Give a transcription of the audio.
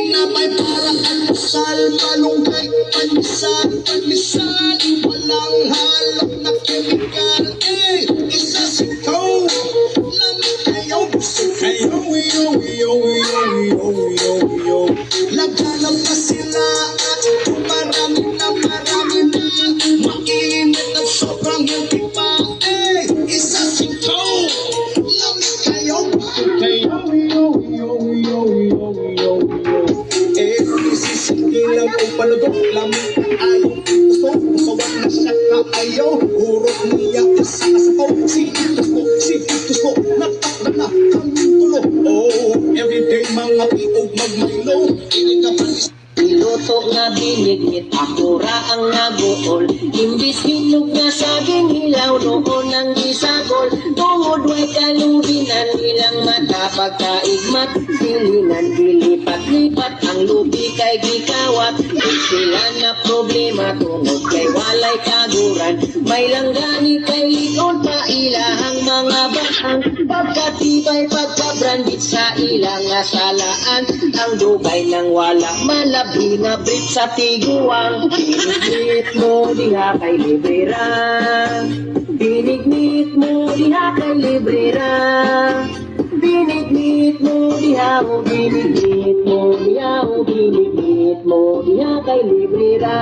Tinapay para almusal, malunggay, panisan, panisan. Walang halong na chemical, isa sikaw. Lamig kayo, gusto kayo, yo, yo, yo, yo, yo, yo. Laganap pa sila at marami na, mainit at sobrang hindi pa, isa sikaw. Lamig kayo, kayo, yo, yo, yo, yo, yo, yo. Isisigilan ko palagok, lamig ayaw, gusto, usawan na siya kaayaw. Hurot niya, isa kasapaw, sikitos ko, natakla na kaming tulo. Oh, everyday mga piog magmaylo, inigapang Iluto nga binigit, ako ra ang nabuol. Imbis hinog nga saging hilaw, noon ang isagol. Tungod way kalubinan, ilang mata pagkaigmat. Silinan, dilipat-lipat, ang lubi kay gikawat. Kung sila na problema, tungod kay walay kaguran. May langgani kay likod pa ilahang mga batang. Pagkatibay, pagkabrandit sa ilang asalaan. Ang dugay ng wala malabi na brit sa tiguang. Binignit mo diha kay librera, binignit mo diha kay librera, binignit mo diha, binignit mo diha, binignit mo diha kay librera.